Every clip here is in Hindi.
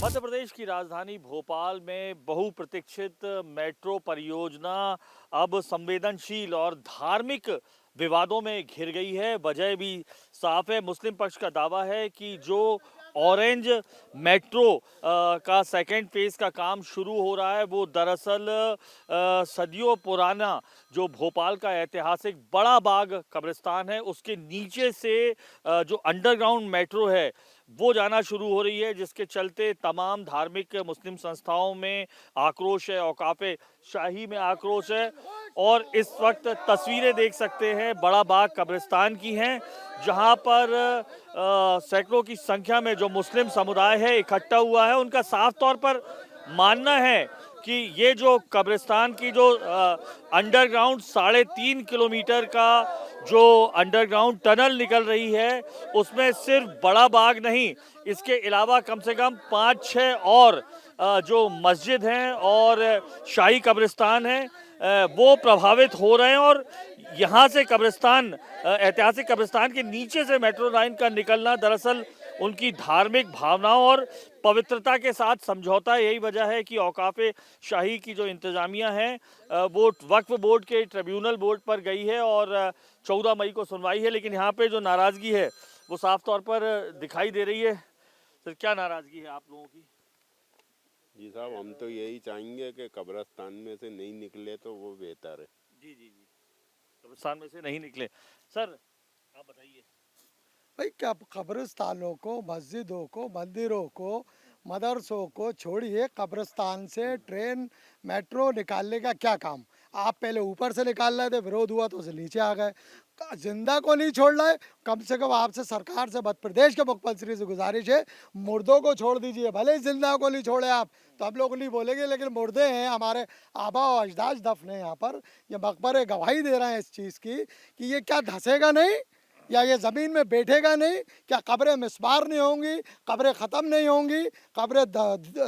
मध्य प्रदेश की राजधानी भोपाल में बहुप्रतीक्षित मेट्रो परियोजना अब संवेदनशील और धार्मिक विवादों में घिर गई है। वजह भी साफ है। मुस्लिम पक्ष का दावा है कि जो ऑरेंज मेट्रो का सेकेंड फेज का काम शुरू हो रहा है वो दरअसल सदियों पुराना जो भोपाल का ऐतिहासिक बड़ा बाग कब्रिस्तान है उसके नीचे से जो अंडरग्राउंड मेट्रो है वो जाना शुरू हो रही है, जिसके चलते तमाम धार्मिक मुस्लिम संस्थाओं में आक्रोश है, औकाफे शाही में आक्रोश है। और इस वक्त तस्वीरें देख सकते हैं बड़ा बाग कब्रिस्तान की हैं, जहां पर सैकड़ों की संख्या में जो मुस्लिम समुदाय है इकट्ठा हुआ है। उनका साफ तौर पर मानना है कि ये जो कब्रिस्तान की जो अंडरग्राउंड 3.5 किलोमीटर का जो अंडरग्राउंड टनल निकल रही है उसमें सिर्फ बड़ा बाग नहीं, इसके अलावा कम से कम 5-6 और जो मस्जिद हैं और शाही कब्रिस्तान हैं वो प्रभावित हो रहे हैं। और यहाँ से कब्रिस्तान, ऐतिहासिक कब्रिस्तान के नीचे से मेट्रो लाइन का निकलना दरअसल उनकी धार्मिक भावनाओं और पवित्रता के साथ समझौता। यही वजह है कि औकाफे शाही की जो इंतजामिया है वो वक्फ बोर्ड के ट्रिब्यूनल बोर्ड पर गई है और 14 मई को सुनवाई है। लेकिन यहाँ पे जो नाराजगी है वो साफ तौर पर दिखाई दे रही है। सर, क्या नाराजगी है आप लोगों की? जी साहब, हम तो यही चाहेंगे कि कब्रिस्तान में से नहीं निकले तो वो बेहतर है। जी जी जी, कब्रिस्तान में से नहीं निकले। सर, आप बताइए। भाई क्या कब्रिस्तानों को, मस्जिदों को, मंदिरों को, मदरसों को छोड़िए, कब्रिस्तान से ट्रेन मेट्रो निकालने का क्या काम? आप पहले ऊपर से निकाल रहे थे, विरोध हुआ तो उसे नीचे आ गए। जिंदा को नहीं छोड़ रहे। कम से कम आपसे, सरकार से, मध्य प्रदेश के मुख्यमंत्री से गुजारिश है, मुर्दों को छोड़ दीजिए। भले ही जिंदा को नहीं छोड़े आप तो हम लोग नहीं बोलेंगे, लेकिन मुर्दे हैं, हमारे आबा और अजदाद दफन है यहाँ पर। ये मकबरे गवाही दे रहे हैं इस चीज़ की कि ये क्या धंसेगा नहीं या ये ज़मीन में बैठेगा नहीं? क्या कब्रें मिसमार नहीं होंगी? कब्रें ख़त्म नहीं होंगी? कब्रें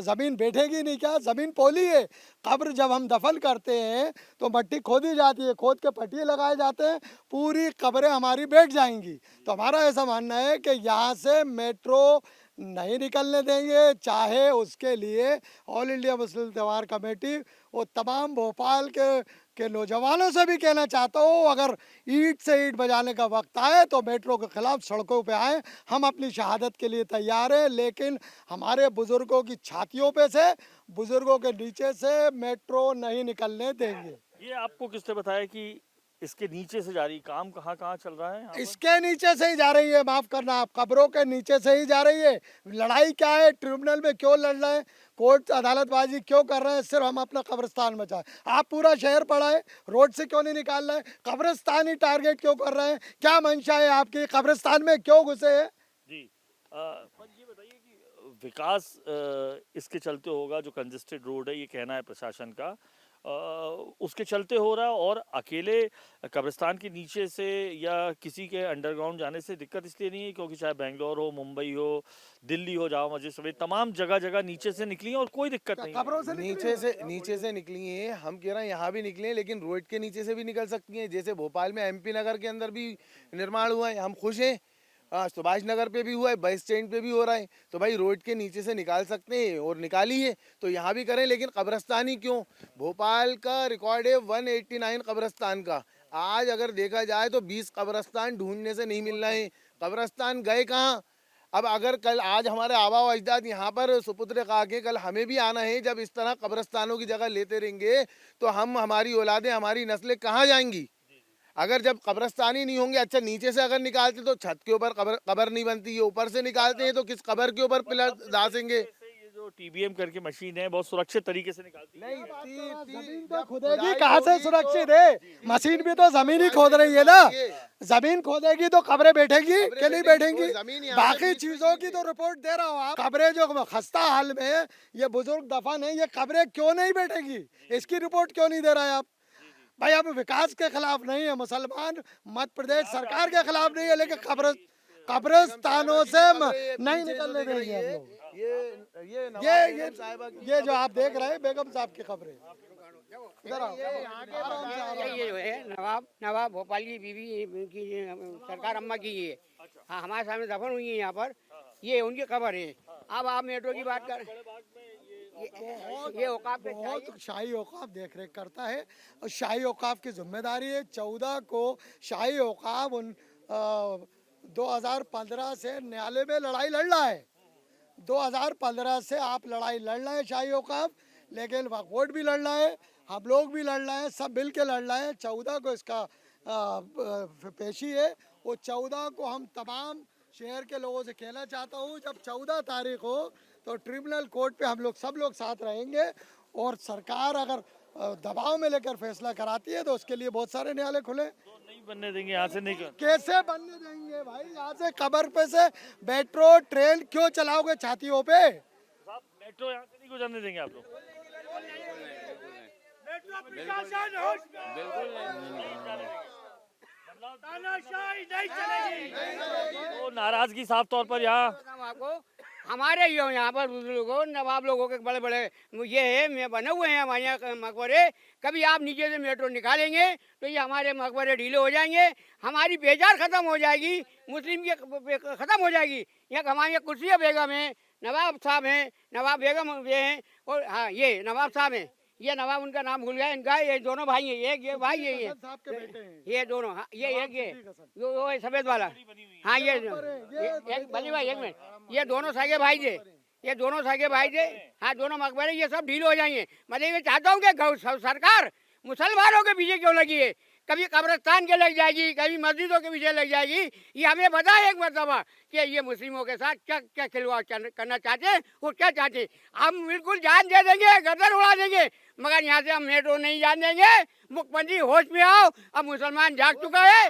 ज़मीन बैठेगी नहीं? क्या ज़मीन पोली है? कब्र जब हम दफन करते हैं तो मट्टी खोदी जाती है, खोद के पट्टिए लगाए जाते हैं, पूरी कब्रें हमारी बैठ जाएंगी। तो हमारा ऐसा मानना है कि यहाँ से मेट्रो नहीं निकलने देंगे, चाहे उसके लिए ऑल इंडिया मुस्लिम त्यौहार कमेटी वो तमाम भोपाल के नौजवानों से भी कहना चाहता हूँ, अगर ईंट से ईंट बजाने का वक्त आए तो मेट्रो के खिलाफ सड़कों पे आए। हम अपनी शहादत के लिए तैयार हैं, लेकिन हमारे बुजुर्गों की छातियों पे से, बुजुर्गों के नीचे से मेट्रो नहीं निकलने देंगे। ये आपको किसने बताया कि इसके नीचे से जारी काम कहाँ कहाँ चल रहा है यहाँ पर? इसके नीचे से ही जा रही है, माफ करना, आप कब्रों के नीचे से ही जा रही है। लड़ाई क्या है? ट्रिब्यूनल में क्यों लड़ रहे हैं? कोर्ट अदालतबाजी क्यों कर रहे हैं? सिर्फ हम अपना कब्रिस्तान बचाए। आप पूरा शहर पड़ा है, रोड से क्यों नहीं निकाल रहे? कब्रिस्तान ही टारगेट क्यों कर रहे हैं? क्या मंशा है आपकी? कब्रिस्तान में क्यों घुसे हैं? जी, पर ये बताइए कि विकास इसके चलते होगा, जो कंजेस्टेड रोड है ये कहना है प्रशासन का, उसके चलते हो रहा है। और अकेले कब्रिस्तान के नीचे से या किसी के अंडरग्राउंड जाने से दिक्कत इसलिए नहीं है क्योंकि चाहे बेंगलोर हो, मुंबई हो, दिल्ली हो, जामा मस्जिद समेत तमाम जगह जगह नीचे से निकली है और कोई दिक्कत नहीं है। कब्रों से नीचे से निकली हैं। हम कह रहे हैं यहाँ भी निकली हैं, लेकिन रोड के नीचे से भी निकल सकती हैं। जैसे भोपाल में एमपी नगर के अंदर भी निर्माण हुआ है, हम खुश हैं। सुभाष नगर पे भी हुआ है, बस स्टैंड पे भी हो रहा है। तो भाई रोड के नीचे से निकाल सकते हैं और निकाली है तो यहाँ भी करें, लेकिन कब्रिस्तान ही क्यों? भोपाल का रिकॉर्ड है 189 कब्रिस्तान का। आज अगर देखा जाए तो 20 कब्रिस्तान ढूंढने से नहीं मिल रहे हैं। कब्रिस्तान गए कहाँ? अब अगर कल, आज हमारे आबा व अजदाद यहाँ पर सुपुत्र कहा के कल हमें भी आना है। जब इस तरह कब्रिस्तानों की जगह लेते रहेंगे तो हम, हमारी औलादें, हमारी नस्लें कहाँ जाएंगी? अगर जब कब्रिस्तान ही नहीं होंगे, अच्छा नीचे से अगर निकालते तो छत के ऊपर कब्र नहीं बनती है, ऊपर से निकालते हैं तो किस कब्र के ऊपर पिलर दासेंगे? ये जो टीबीएम करके मशीन है बहुत सुरक्षित तरीके से निकालती है। जमीन तो खुदेगी, कहाँ से सुरक्षित है? मशीन भी तो जमीन ही खोद रही है ना। जमीन खोदेगी तो कब्रें बैठेगी कि नहीं बैठेंगी? बाकी चीजों की तो रिपोर्ट दे रहा हूँ। आप कब्रें जो खस्ता हाल में ये बुजुर्ग दफन है, ये कब्रें क्यों नहीं बैठेगी? इसकी रिपोर्ट क्यों नहीं दे रहा है आप? भाई हम विकास के खिलाफ नहीं है, मुसलमान मध्य प्रदेश सरकार के खिलाफ नहीं है, लेकिन कब्रिस्तानों से नहीं निकलने देंगे हम लोग। ये जो आप देख रहे हैं बेगम साहब की खबरें, इधर आओ। ये जो है नवाब भोपाल की बीवी की सरकार अम्मा की है। हाँ, हमारे सामने दफन हुई है यहाँ पर। ये उनकी खबर है। अब आप मेट्रो की बात कर, ये औकाफ के बहुत शाही औकाफ देख रेख करता है और शाही औकाफ की जिम्मेदारी है। 14 को शाही औकाफ 2015 से न्यायालय में लड़ाई लड़ रहा है। 2015 से आप लड़ाई लड़ रहे हैं शाही औकाफ, लेकिन वक्फ बोर्ड भी लड़ रहा है, हम लोग भी लड़ रहे हैं, सब मिल के लड़ रहे हैं। 14 को इसका पेशी है। वो 14 को हम तमाम शहर के लोगों से कहना चाहता हूँ, जब 14 तारीख हो तो ट्रिब्यूनल कोर्ट पे हम लोग सब लोग साथ रहेंगे और सरकार अगर दबाव में लेकर फैसला कराती है तो उसके लिए बहुत सारे न्यायालय खुले। तो नहीं बनने देंगे, यहाँ से नहीं कैसे बनने देंगे भाई? यहाँ से कब्र पे से मेट्रो ट्रेन क्यों चलाओगे छातियों पे? साहब मेट्रो यहाँ से नहीं गुजरने देंगे आप लोग? तो नाराजगी साफ तौर पर यहाँ आपको हमारे यहाँ पर बुजुर्गों नवाब लोगों के बड़े बड़े ये है बने हुए हैं हमारे यहाँ मकबरे। कभी आप नीचे से मेट्रो निकालेंगे तो ये हमारे मकबरे ढीले हो जाएंगे, हमारी बेजार खत्म हो जाएगी, मुस्लिम की खत्म हो जाएगी। यहाँ हमारे यहाँ कुर्सिया बेगम है, नवाब साहब हैं, नवाब बेगम ये हैं, और हाँ ये नवाब साहब हैं, ये नवाब उनका नाम भूल गया इनका, ये दोनों भाई हैं, एक ये भाई है, ये दोनों, हाँ ये एक ये जो सफेद वाला, हाँ ये एक बली भाई एक मिनट, ये दोनों सागे भाई थे, ये दोनों सागे भाई थे, हाँ दोनों मकबरे ये सब ढीले हो जाएंगे। मतलब ये चाहता हूँ कि सरकार मुसलमानों के पीछे क्यों लगी है, कभी कब्रिस्तान के लग जाएगी, कभी मस्जिदों के पीछे लग जाएगी। ये हमें बताए एक मरतबा कि ये मुस्लिमों के साथ क्या क्या खिलवाड़ करना चाहते हैं, वो क्या चाहते हैं। हम बिल्कुल जान दे देंगे, गर्दन उड़ा देंगे, मगर यहाँ से हम मेट्रो नहीं जान देंगे। मुख्यमंत्री होश में आओ, अब मुसलमान जाग चुका है,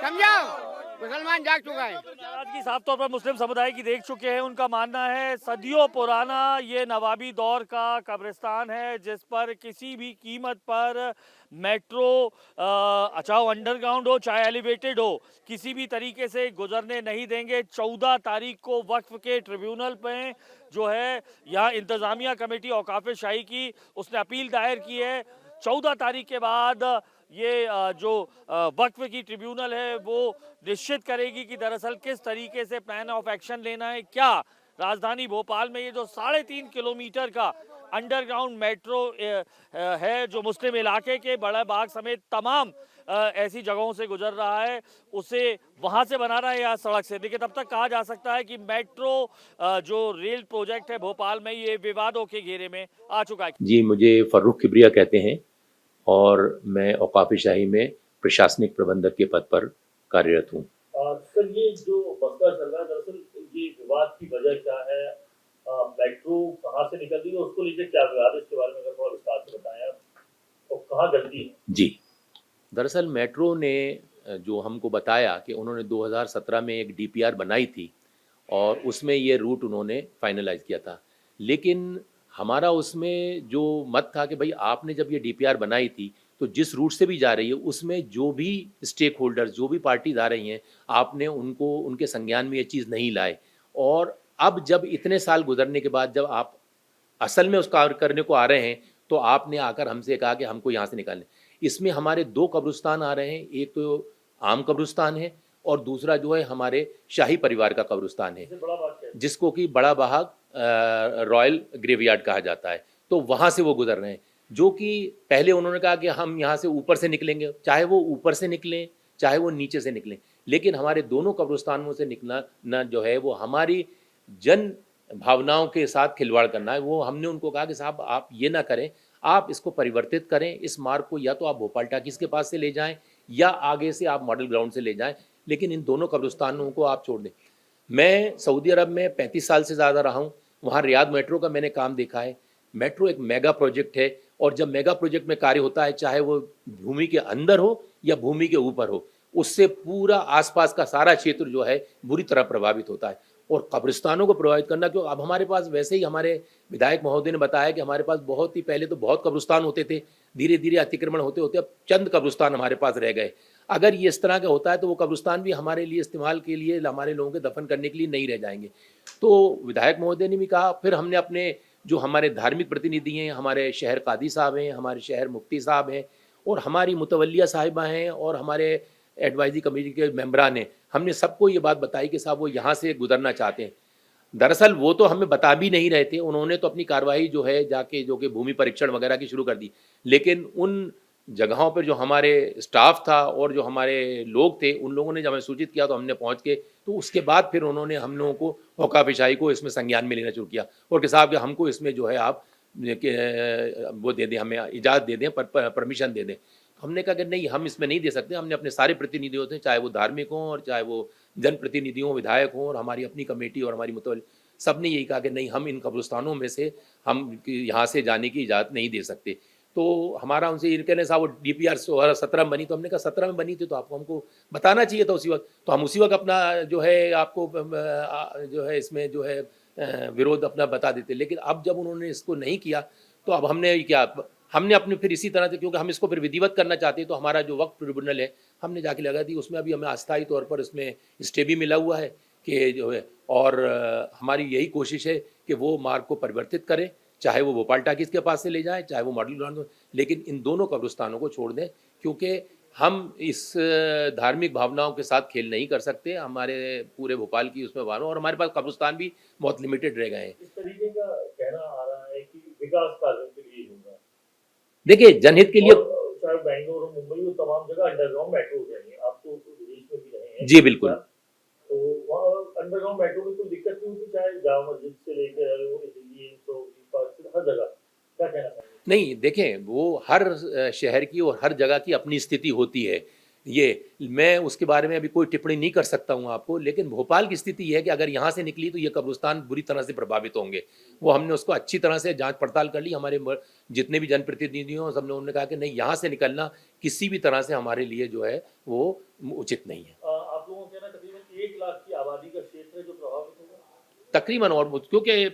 समझाओ, मुसलमान जाग चुका है। नाराजगी साफ तौर पर मुस्लिम समुदाय की देख चुके हैं। उनका मानना है सदियों पुराना ये नवाबी दौर का कब्रिस्तान है, जिस पर किसी भी कीमत पर मेट्रो चाहे अंडरग्राउंड हो चाहे एलिवेटेड हो, किसी भी तरीके से गुजरने नहीं देंगे। 14 तारीख को वक्फ के ट्रिब्यूनल पे जो है यहाँ इंतजामिया कमेटी औकाफ शाही की उसने अपील दायर की है। 14 तारीख के बाद ये जो वक्फ की ट्रिब्यूनल है वो निश्चित करेगी कि दरअसल किस तरीके से प्लान ऑफ एक्शन लेना है। क्या राजधानी भोपाल में ये जो 3.5 किलोमीटर का अंडरग्राउंड मेट्रो है जो मुस्लिम इलाके के बड़ा बाग समेत तमाम ऐसी जगहों से गुजर रहा है, उसे वहां से बना रहा है या सड़क से। देखिए तब तक कहा जा सकता है कि मेट्रो जो रेल प्रोजेक्ट है भोपाल में ये विवादों के घेरे में आ चुका है। जी, मुझे फर्रुख किबरिया कहते हैं और मैं औकाफ शाही में प्रशासनिक प्रबंधक के पद पर कार्यरत हूँ। सर ये जो मसला चल रहा है दरअसल ये विवाद की वजह क्या है, मेट्रो कहाँ से निकल रही है, उसको लेकर क्या विवाद है, इसके बारे में अगर थोड़ा विस्तार से बताएं आप, और कहाँ गलती है? जी, दरअसल मेट्रो ने जो हमको बताया कि उन्होंने 2017 में एक डीपीआर बनाई थी और उसमें ये रूट उन्होंने फाइनलाइज किया था, लेकिन हमारा उसमें जो मत था कि भाई आपने जब ये डीपीआर बनाई थी तो जिस रूट से भी जा रही है उसमें जो भी स्टेक होल्डर्स जो भी पार्टीज आ रही हैं आपने उनको उनके संज्ञान में ये चीज़ नहीं लाए। और अब जब इतने साल गुजरने के बाद जब आप असल में उस कार्य करने को आ रहे हैं तो आपने आकर हमसे कहा कि हमको यहाँ से निकालें। इसमें हमारे 2 कब्रिस्तान आ रहे हैं, एक तो आम कब्रिस्तान है और दूसरा जो है हमारे शाही परिवार का कब्रिस्तान है जिसको कि बड़ा बहाग रॉयल ग्रेवयार्ड कहा जाता है। तो वहाँ से वो गुजर रहे हैं, जो कि पहले उन्होंने कहा कि हम यहाँ से ऊपर से निकलेंगे, चाहे वो ऊपर से निकलें चाहे वो नीचे से निकलें, लेकिन हमारे दोनों कब्रिस्तानों से निकलना न जो है वो हमारी जन भावनाओं के साथ खिलवाड़ करना है। वो हमने उनको कहा कि साहब आप ये ना करें, आप इसको परिवर्तित करें, इस मार्ग को या तो आप भोपाल टाकीज के पास से ले जाएं या आगे से आप मॉडल ग्राउंड से ले जाएं, लेकिन इन दोनों कब्रिस्तानों को आप छोड़ दें। मैं सऊदी अरब में 35 साल से ज़्यादा रहा हूँ, वहाँ रियाद मेट्रो का मैंने काम देखा है। मेट्रो एक मेगा प्रोजेक्ट है और जब मेगा प्रोजेक्ट में कार्य होता है चाहे वो भूमि के अंदर हो या भूमि के ऊपर हो, उससे पूरा आसपास का सारा क्षेत्र जो है बुरी तरह प्रभावित होता है। और कब्रिस्तानों को प्रभावित करना क्यों, अब हमारे पास वैसे ही हमारे विधायक महोदय ने बताया कि हमारे पास बहुत ही पहले तो बहुत कब्रिस्तान होते थे, धीरे धीरे अतिक्रमण होते होते अब चंद कब्रिस्तान हमारे पास रह गए। अगर ये इस तरह का होता है तो वो कब्रिस्तान भी हमारे लिए इस्तेमाल के लिए हमारे लोगों के दफन करने के लिए नहीं रह जाएंगे। तो विधायक महोदय ने भी कहा, फिर हमने अपने जो हमारे धार्मिक प्रतिनिधि हैं, हमारे शहर कादी साहब हैं, हमारे शहर मुफ्ती साहब हैं और हमारी मुतवलिया साहिबा हैं और हमारे एडवाइजरी कमेटी के मेंबरान हैं, हमने सबको ये बात बताई कि साहब वो यहाँ से गुजरना चाहते हैं। दरअसल वो तो हमें बता भी नहीं रहे थे, उन्होंने तो अपनी कार्रवाई जो है जाके जो कि भूमि परीक्षण वगैरह की शुरू कर दी, लेकिन उन जगहों पर जो हमारे स्टाफ था और जो हमारे लोग थे, उन लोगों ने जब हमें सूचित किया तो हमने पहुंच के, तो उसके बाद फिर उन्होंने हम लोगों को औकाफिशाई को इसमें संज्ञान में लेना शुरू किया और कि साहब कि हमको इसमें जो है आप वो दे दें, हमें इजाज़त दे दें, परमिशन दे दें। हमने कहा कि नहीं, हम इसमें नहीं दे सकते। हमने अपने सारे प्रतिनिधियों से, चाहे वो धार्मिक हों और चाहे वो जनप्रतिनिधि हों, विधायक हों और हमारी अपनी कमेटी और हमारी मुतवल, सब ने यही कहा कि नहीं, हम इन कब्रिस्तानों में से हम यहाँ से जाने की इजाज़त नहीं दे सकते। तो हमारा उनसे ये कहने, साहब वो DPR 17 में बनी, तो हमने कहा 17 में बनी थी तो आपको हमको बताना चाहिए था उसी वक्त, तो हम उसी वक्त अपना जो है आपको जो है इसमें जो है विरोध अपना बता देते। लेकिन अब जब उन्होंने इसको नहीं किया तो अब हमने क्या, हमने अपने फिर इसी तरह से, क्योंकि हम इसको फिर विधिवत करना चाहते हैं, तो हमारा जो वक्फ ट्रिब्यूनल है हमने जाके लगा दी, उसमें अभी हमें अस्थायी तौर पर इसमें स्टे भी मिला हुआ है कि जो है, और हमारी यही कोशिश है कि वो मार्ग को परिवर्तित करें, चाहे वो भोपाल टाकीज़ के पास से ले जाएं, चाहे वो मॉडल ग्राउंड, लेकिन इन दोनों कब्रिस्तानों को छोड़ दें, क्योंकि हम इस धार्मिक भावनाओं के साथ खेल नहीं कर सकते। हमारे पूरे भोपाल की उसमें वालों, और हमारे पास कब्रिस्तान भी बहुत लिमिटेड रह गए हैं। इस तरीके का कहना आ रहा है कि विकास कार्यों के लिए होगा, देखिए जनहित के लिए, चाहे बेंगलोर हो, मुंबई हो, तमाम जगह अंडरग्राउंड मेट्रो हो जाएंगे। आप तो विदेश में भी रहे हैं। जी बिल्कुल, तो वहाँ अंडरग्राउंड मेट्रो में कोई दिक्कत नहीं होती, चाहे जामा मस्जिद से लेकर दिल्ली तो हर जगह, क्या कहना चाहिए? नहीं देखें, वो हर शहर की और हर जगह की अपनी स्थिति होती है, ये मैं उसके बारे में अभी कोई टिप्पणी नहीं कर सकता हूँ आपको, लेकिन भोपाल की स्थिति ये है कि अगर यहाँ से निकली तो ये कब्रिस्तान बुरी तरह से प्रभावित होंगे। वो हमने उसको अच्छी तरह से जांच पड़ताल कर ली, हमारे जितने भी जनप्रतिनिधि हों सबने, उन्होंने कहा कि नहीं, यहाँ से निकलना किसी भी तरह से हमारे लिए जो है वो उचित नहीं है। आप लोगों के ना तकरीबन 1 लाख की आबादी का क्षेत्र है जो प्रभावित होगा तकरीबन, और क्योंकि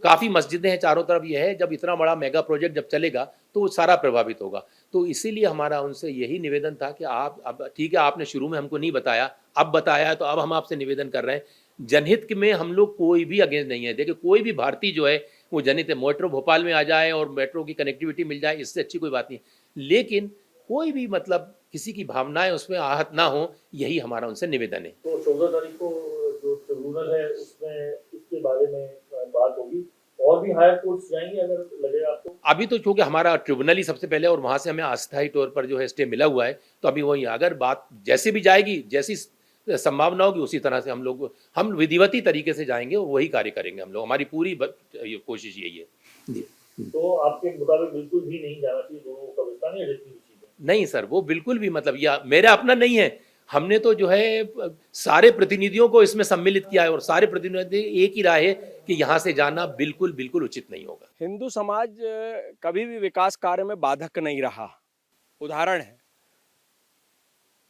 काफ़ी मस्जिदें हैं चारों तरफ, ये है जब इतना बड़ा मेगा प्रोजेक्ट जब चलेगा तो वो सारा प्रभावित होगा। तो इसीलिए हमारा उनसे यही निवेदन था कि आप, अब ठीक है आपने शुरू में हमको नहीं बताया, अब बताया तो अब हम आपसे निवेदन कर रहे हैं, जनहित में हम लोग कोई भी अगेंस्ट नहीं है। देखिए कोई भी भारतीय जो है वो जनहित है, मेट्रो भोपाल में आ जाए और मेट्रो की कनेक्टिविटी मिल जाए, इससे अच्छी कोई बात नहीं, लेकिन कोई भी मतलब किसी की भावनाएं उसमें आहत ना हो, यही हमारा उनसे निवेदन है। तो 14 तारीख को जो ट्रिब्यूनल है उसमें इसके बारे में बात होगी, और भी हायर कोर्ट्स जाएंगे अगर लगेगा आपको? अभी तो चूंकि हमारा ट्रिब्यूनल ही सबसे पहले, और वहां से हमें अस्थायी तौर पर जो है स्टे मिला हुआ है, तो अभी वही, अगर बात जैसे भी जाएगी, जैसी संभावना होगी उसी तरह से हम विधिवती तरीके से जाएंगे और वही कार्य करेंगे हम लोग, हमारी पूरी कोशिश यही है। तो आपके मुताबिक बिल्कुल भी नहीं जाना चाहिए दोनों कब्रिस्तान, या जितनी भी चीजें? नहीं सर, वो बिल्कुल भी, मतलब यह मेरा अपना नहीं है, हमने तो जो है सारे प्रतिनिधियों को इसमें सम्मिलित किया है और सारे प्रतिनिधि एक ही राय है कि यहाँ से जाना बिल्कुल बिल्कुल उचित नहीं होगा। हिंदू समाज कभी भी विकास कार्य में बाधक नहीं रहा, उदाहरण है।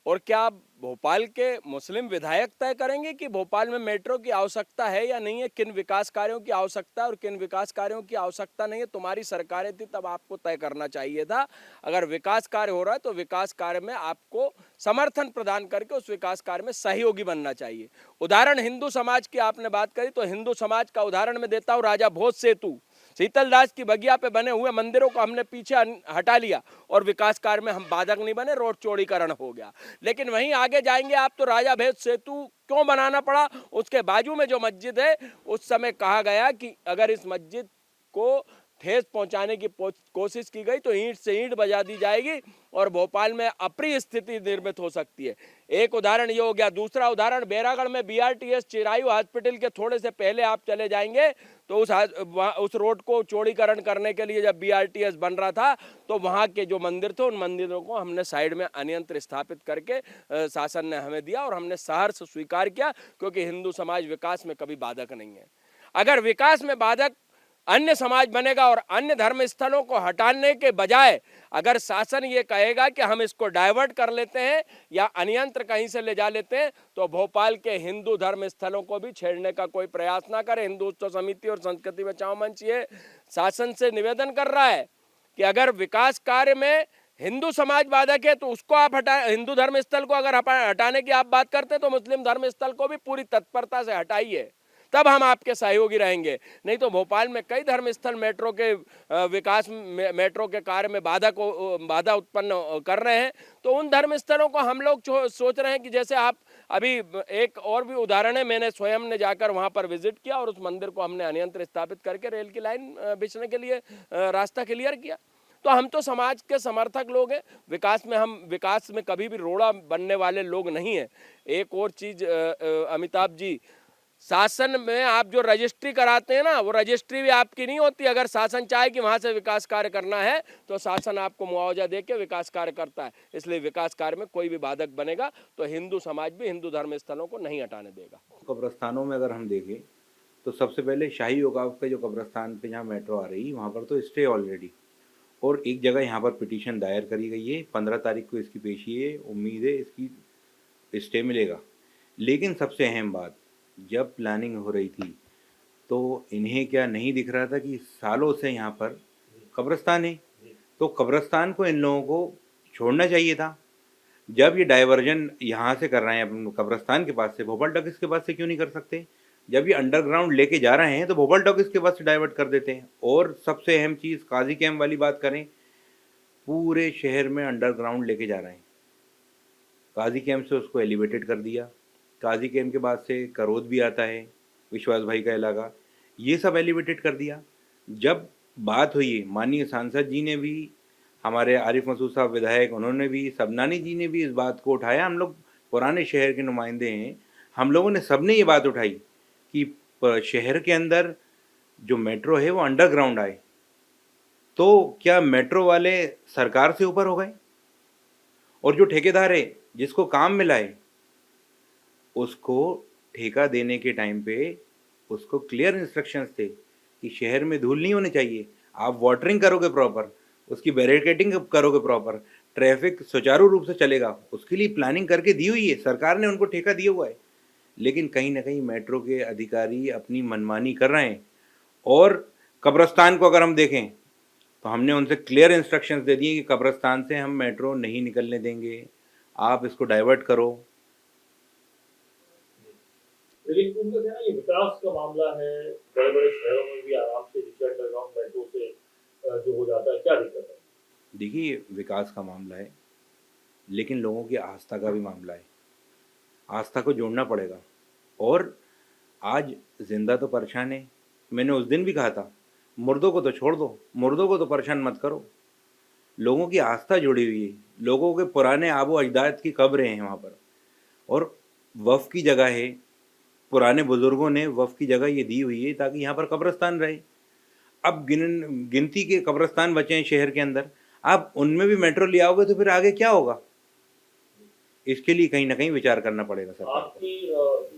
और क्या भोपाल के मुस्लिम विधायक तय करेंगे कि भोपाल में मेट्रो की आवश्यकता है या नहीं है, किन विकास कार्यों की आवश्यकता है और किन विकास कार्यों की आवश्यकता नहीं है? तुम्हारी सरकारें थी तब आपको तय करना चाहिए था। अगर विकास कार्य हो रहा है तो विकास कार्य में आपको समर्थन प्रदान करके उस विकास कार्य में सहयोगी बनना चाहिए। उदाहरण हिंदू समाज की आपने बात करी, तो हिंदू समाज का उदाहरण मैं देता हूँ। राजा भोज सेतु, शीतलदास की बगिया पे बने हुए मंदिरों को हमने पीछे हटा लिया और विकास कार्य में हम बाधक नहीं बने, रोड चौड़ीकरण हो गया। लेकिन वहीं आगे जाएंगे आप तो राजा भोज सेतु क्यों बनाना पड़ा? उसके बाजू में जो मस्जिद है, उस समय कहा गया कि अगर इस मस्जिद को ठेस पहुंचाने की कोशिश की गई तो ईंट से ईंट बजा दी जाएगी और भोपाल में अप्रिय स्थिति निर्मित हो सकती है। एक उदाहरण ये हो गया। दूसरा उदाहरण, बैरागढ़ में BRTS चिरायु हॉस्पिटल के थोड़े से पहले आप चले जाएंगे तो उस रोड को चौड़ीकरण करने के लिए जब BRTS बन रहा था तो वहाँ के जो मंदिर थे, उन मंदिरों को हमने साइड में अन्यंत्र स्थापित करके शासन ने हमें दिया और हमने सहर्ष स्वीकार किया, क्योंकि हिंदू समाज विकास में कभी बाधक नहीं है। अगर विकास में बाधक अन्य समाज बनेगा और अन्य धर्म स्थलों को हटाने के बजाय अगर शासन ये कहेगा कि हम इसको डाइवर्ट कर लेते हैं या अन्यंत्र कहीं से ले जा लेते हैं, तो भोपाल के हिंदू धर्म स्थलों को भी छेड़ने का कोई प्रयास ना करे। हिंदू उत्सव समिति और संस्कृति बचाओ मंच ये शासन से निवेदन कर रहा है कि अगर विकास कार्य में हिंदू समाज बाधक है तो उसको आप हटाए। हिंदू धर्म स्थल को अगर हटाने की आप बात करते हैं तो मुस्लिम धर्म स्थल को भी पूरी तत्परता से हटाइए, तब हम आपके सहयोगी रहेंगे। नहीं तो भोपाल में कई धर्मस्थल मेट्रो के विकास में, मेट्रो के कार्य में बाधा उत्पन्न कर रहे हैं। तो उन धर्मस्थलों को हम लोग सोच रहे हैं कि जैसे आप अभी एक और भी उदाहरण है, मैंने स्वयं ने जाकर वहां पर विजिट किया और उस मंदिर को हमने अन्यंत्र स्थापित करके रेल की लाइन बिछने के लिए रास्ता क्लियर किया। तो हम तो समाज के समर्थक लोग हैं, विकास में कभी भी रोड़ा बनने वाले लोग नहीं हैं। एक और चीज अमिताभ जी, शासन में आप जो रजिस्ट्री कराते हैं ना, वो रजिस्ट्री भी आपकी नहीं होती। अगर शासन चाहे कि वहां से विकास कार्य करना है तो शासन आपको मुआवजा दे के विकास कार्य करता है। इसलिए विकास कार्य में कोई भी बाधक बनेगा तो हिंदू समाज भी हिंदू धर्म स्थलों को नहीं हटाने देगा। कब्रस्तानों में अगर हम देखें तो सबसे पहले शाही औकाफ के जो कब्रस्तान पे जहाँ मेट्रो आ रही है वहाँ पर तो स्टे ऑलरेडी, और एक जगह यहाँ पर पिटीशन दायर करी गई है। 15 तारीख को इसकी पेशी है, उम्मीद है इसकी स्टे मिलेगा। लेकिन सबसे अहम बात, जब प्लानिंग हो रही थी तो इन्हें क्या नहीं दिख रहा था कि सालों से यहाँ पर कब्रस्तान है, तो कब्रस्तान को इन लोगों को छोड़ना चाहिए था। जब ये डाइवर्जन यहाँ से कर रहे हैं अपन कब्रस्तान के पास से, भोपाल टॉकीज के पास से क्यों नहीं कर सकते? जब ये अंडरग्राउंड लेके जा रहे हैं तो भोपाल टॉकीज के पास से डाइवर्ट कर देते हैं। और सबसे अहम चीज़, काजी कैम्प वाली बात करें, पूरे शहर में अंडरग्राउंड लेके जा रहे हैं। काजी कैम्प से उसको एलिवेटेड कर दिया, काजी कैम्प के बाद से करोद भी आता है, विश्वास भाई का इलाका, ये सब एलिवेटेड कर दिया। जब बात हुई, माननीय सांसद जी ने भी, हमारे आरिफ मसूद साहब विधायक, उन्होंने भी, सबनानी जी ने भी इस बात को उठाया। हम लोग पुराने शहर के नुमाइंदे हैं, हम लोगों ने सबने ये बात उठाई कि शहर के अंदर जो मेट्रो है वो अंडरग्राउंड आए। तो क्या मेट्रो वाले सरकार से ऊपर हो गए? और जो ठेकेदार है जिसको काम मिला है, उसको ठेका देने के टाइम पे उसको क्लियर इंस्ट्रक्शंस थे कि शहर में धूल नहीं होनी चाहिए, आप वाटरिंग करोगे प्रॉपर, उसकी बैरिकेडिंग करोगे प्रॉपर, ट्रैफिक सुचारू रूप से चलेगा, उसके लिए प्लानिंग करके दी हुई है, सरकार ने उनको ठेका दिया हुआ है। लेकिन कहीं ना कहीं मेट्रो के अधिकारी अपनी मनमानी कर रहे हैं। और कब्रस्तान को अगर हम देखें तो हमने उनसे क्लियर इंस्ट्रक्शंस दे दिए कि कब्रस्तान से हम मेट्रो नहीं निकलने देंगे, आप इसको डाइवर्ट करो। लेकिन उनका कहना ये विकास का मामला है, बड़े बड़े शहरों में भी आराम से नीचे अंडरग्राउंड मेट्रो से जो हो जाता है, क्या दिक्कत है? देखिए, विकास का मामला है लेकिन लोगों की आस्था का भी मामला है। आस्था को जोड़ना पड़ेगा। और आज जिंदा तो परेशान है, मैंने उस दिन भी कहा था, मुर्दों को तो छोड़ दो, मुर्दों को तो परेशान मत करो। लोगों की आस्था जुड़ी हुई है, लोगों के पुराने आबो अजदाद की कब्रें हैं वहाँ पर, और वफ़ की जगह है, पुराने बुजुर्गों ने वफ़ की जगह ये दी हुई है ताकि यहाँ पर कब्रस्तान रहे। अब गिनती के कब्रस्तान बचे हैं शहर के अंदर, आप उनमें भी मेट्रो ले आओगे तो फिर आगे क्या होगा? इसके लिए कहीं ना कहीं विचार करना पड़ेगा सरकार को। आपकी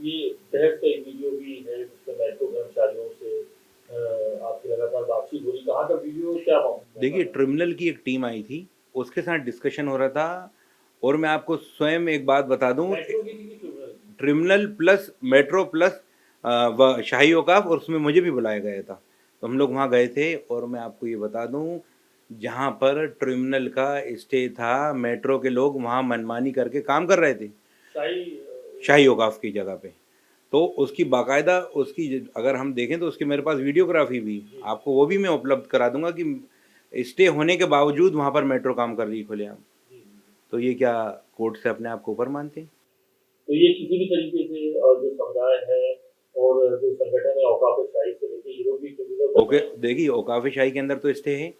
ये बहस का एक वीडियो भी है जिसमें मेट्रो कर्मचारियों से आपकी लगातार बातचीत हो रही, कहाँ का वीडियो, क्या मामला? देखिए, ट्रिब्यूनल की एक टीम आई थी, उसके साथ डिस्कशन हो रहा था। और मैं आपको स्वयं एक बात बता दूं, ट्रिब्यूनल प्लस मेट्रो प्लस शाही औकाफ, और उसमें मुझे भी बुलाया गया था। तो हम लोग वहाँ गए थे। और मैं आपको ये बता दूं, जहाँ पर ट्रिब्यूनल का स्टे था, मेट्रो के लोग वहाँ मनमानी करके काम कर रहे थे शाही औकाफ की जगह पे। तो उसकी बाकायदा, उसकी अगर हम देखें तो उसकी मेरे पास वीडियोग्राफी भी, आपको वो भी मैं उपलब्ध करा दूंगा कि स्टे होने के बावजूद वहाँ पर मेट्रो काम कर रही है खुलेआम। तो ये क्या कोर्ट से अपने आप को ऊपर मानते हैं? तो ये किसी भी तरीके से जो समुदाय है और जो संगठन है औकाफ शाही से लेकर ये लोग भी ओके, देखिए, औकाफ शाही के अंदर तो स्टे है,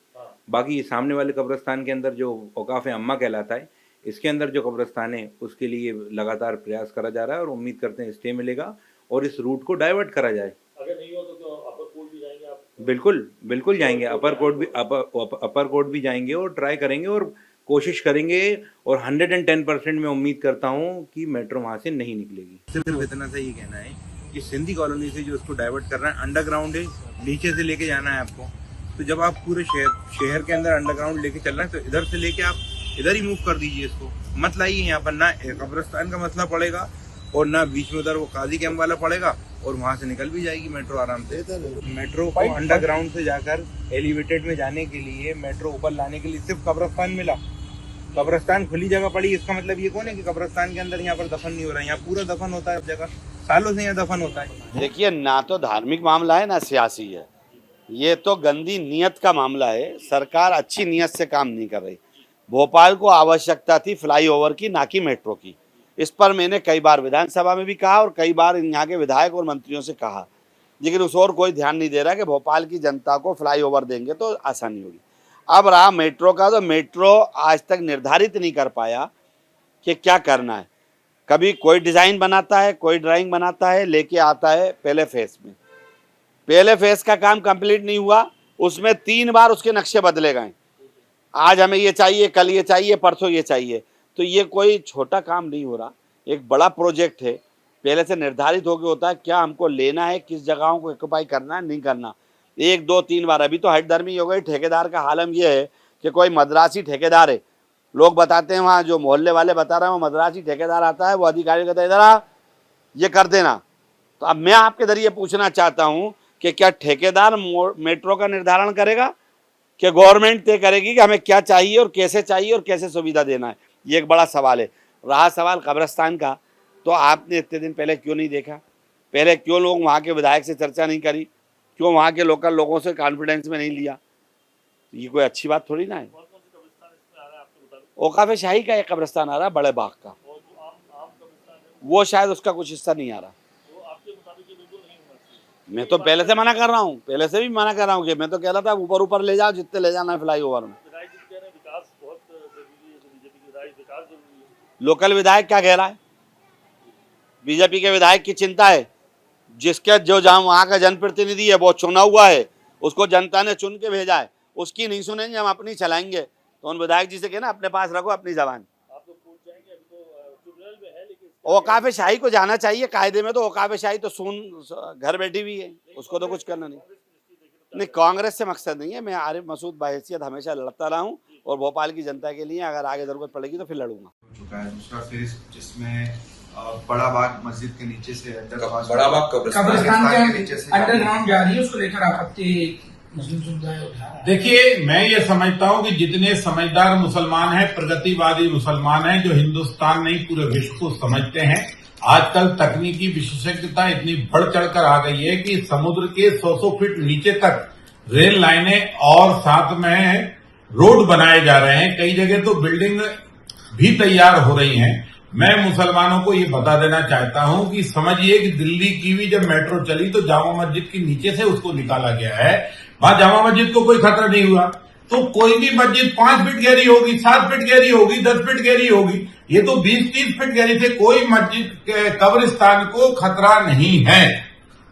बाकी सामने वाले कब्रस्तान के अंदर जो औकाफ अम्मा कहलाता है, इसके अंदर जो कब्रस्तान है उसके लिए लगातार प्रयास करा जा रहा है और उम्मीद करते हैं स्टे मिलेगा और इस रूट को डाइवर्ट करा जाए। अगर नहीं हो तो अपर कोर्ट भी जाएंगे आप? बिल्कुल जाएंगे, अपर कोर्ट भी जाएंगे और ट्राई करेंगे और कोशिश करेंगे। और 110% मैं उम्मीद करता हूँ कि मेट्रो वहाँ से नहीं निकलेगी। सिर्फ इतना सा ही कहना है कि सिंधी कॉलोनी से जो उसको डाइवर्ट करना है, अंडरग्राउंड है, नीचे से लेके जाना है आपको। तो जब आप पूरे शहर के अंदर अंडरग्राउंड लेके चल रहे हैं तो इधर से लेके आप इधर ही मूव कर दीजिए इसको, मत लाइए यहाँ पर। ना कब्रस्तान का मसला पड़ेगा और ना बीच में उधर वो काजी कैम्प वाला पड़ेगा, और वहाँ से निकल भी जाएगी मेट्रो आराम से। मेट्रो को अंडरग्राउंड से जाकर एलिवेटेड में जाने के लिए, मेट्रो ऊपर लाने के लिए सिर्फ कब्रस्तान मिला। कब्रस्तान खुली जगह पड़ी, इसका मतलब ये कौन है कि कब्रस्तान के अंदर यहाँ पर दफन नहीं हो रहा है? यहाँ पूरा दफन होता है जगह, सालों से यहाँ दफन होता है। देखिए, ना तो धार्मिक मामला है ना सियासी है, ये तो गंदी नीयत का मामला है। सरकार अच्छी नीयत से काम नहीं कर रही। भोपाल को आवश्यकता थी फ्लाईओवर की, ना कि मेट्रो की। इस पर मैंने कई बार विधानसभा में भी कहा और कई बार यहाँ के विधायक और मंत्रियों से कहा, लेकिन उस ओर कोई ध्यान नहीं दे रहा कि भोपाल की जनता को फ्लाईओवर देंगे तो आसानी होगी। अब रहा मेट्रो का, तो मेट्रो आज तक निर्धारित नहीं कर पाया कि क्या करना है। कभी कोई डिज़ाइन बनाता है, कोई ड्राइंग बनाता है, लेके आता है पहले फेस में। पहले फेस का काम कंप्लीट नहीं हुआ, उसमें 3 बार उसके नक्शे बदले गए। आज हमें ये चाहिए, कल ये चाहिए, परसों ये चाहिए। तो ये कोई छोटा काम नहीं हो रहा, एक बड़ा प्रोजेक्ट है। पहले से निर्धारित हो गया होता है क्या हमको लेना है, किस जगहों को ऑक्युपाई करना है, नहीं करना। 1, 2, 3 बार। अभी तो हटधर्मी हो गई। ठेकेदार का हालम ये है कि कोई मद्रासी ठेकेदार है, लोग बताते हैं, वहाँ जो मोहल्ले वाले बता रहे हैं, वो मद्रासी ठेकेदार आता है, वो अधिकारी कहता है इधर आ, ये कर देना। तो अब मैं आपके जरिए पूछना चाहता हूँ कि क्या ठेकेदार मेट्रो का निर्धारण करेगा कि गवर्नमेंट तय करेगी कि हमें क्या चाहिए और कैसे सुविधा देना है? ये एक बड़ा सवाल है। रहा सवाल कब्रिस्तान का, तो आपने इतने दिन पहले क्यों नहीं देखा? पहले क्यों लोग वहाँ के विधायक से चर्चा नहीं करी? क्यों वहाँ के लोकल लोगों से कॉन्फिडेंस में नहीं लिया? ये कोई अच्छी बात थोड़ी ना है। औकाफ शाही का एक कब्रिस्तान आ रहा है, बड़े बाग का, वो शायद उसका कुछ हिस्सा नहीं आ रहा। मैं तो पहले से मना कर रहा हूँ, पहले से भी मना कर रहा हूँ कि मैं तो कह रहा था ऊपर ऊपर ले जाओ जितने ले जाना है फ्लाईओवर में। लोकल विधायक क्या कह रहा है? बीजेपी के विधायक की चिंता है, जिसके जो जहाँ वहाँ का जनप्रतिनिधि है वो चुना हुआ है, उसको जनता ने चुन के भेजा है, उसकी नहीं सुनेंगे, हम अपनी चलाएंगे। तो उन विधायक जी से कहना अपने पास रखो अपनी जबान। औकाफ शाही को जाना चाहिए कायदे में, तो औकाफ शाही तो सुन घर बैठी हुई है, उसको तो कुछ करना नहीं। कांग्रेस से मकसद नहीं है। मैं आरिफ मसूद बहैसियत हमेशा लड़ता रहा हूँ और भोपाल की जनता के लिए अगर आगे जरूरत पड़ेगी तो फिर लड़ूंगा। चुका है दूसरा फेज, जिसमें बड़ा बाग मस्जिद के नीचे से बड़ा बाग कब्रिस्तान के नीचे से अंडरग्राउंड जा रही है, उसको लेकर आपत्ति मुस्लिम समुदाय उठा रहा है। देखिए, मैं ये समझता हूँ कि जितने समझदार मुसलमान हैं, प्रगतिवादी मुसलमान हैं, जो हिंदुस्तान नहीं पूरे विश्व को समझते हैं, आजकल तकनीकी विशेषज्ञता इतनी बढ़ चढ़कर आ गई है कि समुद्र के 100 फीट नीचे तक रेल लाइनें और साथ में रोड बनाए जा रहे हैं। कई जगह तो बिल्डिंग भी तैयार हो रही हैं। मैं मुसलमानों को ये बता देना चाहता हूं कि समझिए कि दिल्ली की भी जब मेट्रो चली तो जामा मस्जिद के नीचे से उसको निकाला गया है। वहां जामा मस्जिद को कोई खतरा नहीं हुआ। तो कोई भी मस्जिद 5 फीट गहरी होगी, 7 फीट गहरी होगी, 10 फीट गहरी होगी, ये तो 20-30 फीट गहरी थे। कोई मस्जिद के कब्रिस्तान को खतरा नहीं है।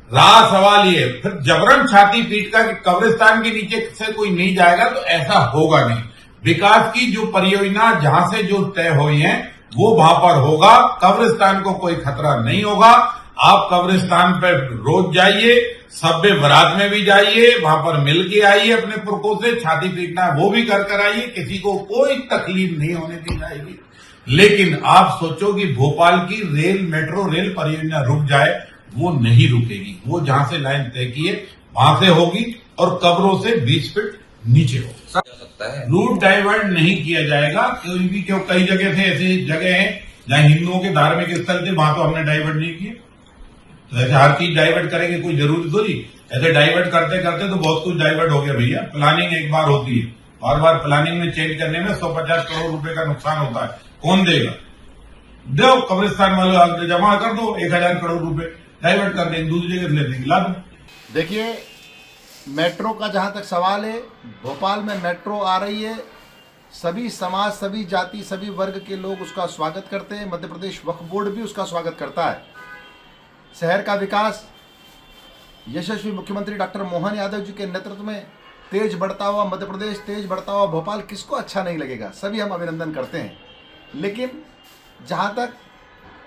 रहा सवाल ये फिर जबरन छाती पीट का कि कब्रिस्तान के नीचे से कोई नहीं जाएगा, तो ऐसा होगा नहीं। विकास की जो परियोजना जहां से जो तय हुई है वो वहां पर होगा। कब्रिस्तान को कोई खतरा नहीं होगा। आप कब्रिस्तान पर रोज जाइए, सभ्य बरात में भी जाइए, वहां पर मिल के आइए, अपने पुरखों से छाती पीटना वो भी कर आइए, किसी को कोई तकलीफ नहीं होने दी जाएगी। लेकिन आप सोचो कि भोपाल की मेट्रो रेल परियोजना रुक जाए, वो नहीं रुकेगी। वो जहां से लाइन तय की है वहां से होगी और कब्रों से 20 फीट नीचे होगी। रूट डाइवर्ट नहीं किया जाएगा, क्योंकि कई जगह से ऐसी जगह है जहां हिंदुओं के धार्मिक स्थल थे, वहां तो हमने डाइवर्ट नहीं किए। तो ऐसे हर चीज डाइवर्ट करेंगे, कोई जरूरी थोड़ी। ऐसे डाइवर्ट करते करते तो बहुत कुछ डाइवर्ट हो गया भैया। प्लानिंग एक बार होती है, बार बार प्लानिंग में चेंज करने में 150 करोड़ रुपए का नुकसान होता है। कौन देगा? दो कब्रिस्तान वाले जमा कर दो 1000 करोड़ रुपए, डाइवर्ट कर देंगे, दूसरी जगह ले देंगे, ला दो। देखिए, मेट्रो का जहां तक सवाल है, भोपाल में मेट्रो आ रही है, सभी समाज, सभी जाति, सभी वर्ग के लोग उसका स्वागत करते हैं। मध्य प्रदेश वक्फ बोर्ड भी उसका स्वागत करता है। शहर का विकास यशस्वी मुख्यमंत्री डॉक्टर मोहन यादव जी के नेतृत्व में तेज बढ़ता हुआ मध्य प्रदेश, तेज बढ़ता हुआ भोपाल, किसको अच्छा नहीं लगेगा? सभी हम अभिनंदन करते हैं। लेकिन जहां तक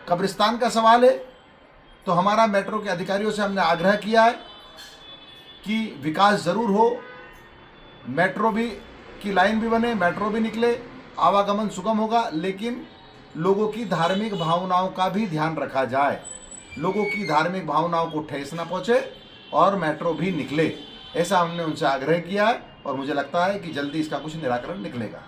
कब्रिस्तान का सवाल है, तो हमारा मेट्रो के अधिकारियों से हमने आग्रह किया है कि विकास जरूर हो, मेट्रो भी की लाइन भी बने, मेट्रो भी निकले, आवागमन सुगम होगा, लेकिन लोगों की धार्मिक भावनाओं का भी ध्यान रखा जाए। लोगों की धार्मिक भावनाओं को ठेस न पहुंचे और मेट्रो भी निकले, ऐसा हमने उनसे आग्रह किया है और मुझे लगता है कि जल्दी इसका कुछ निराकरण निकलेगा।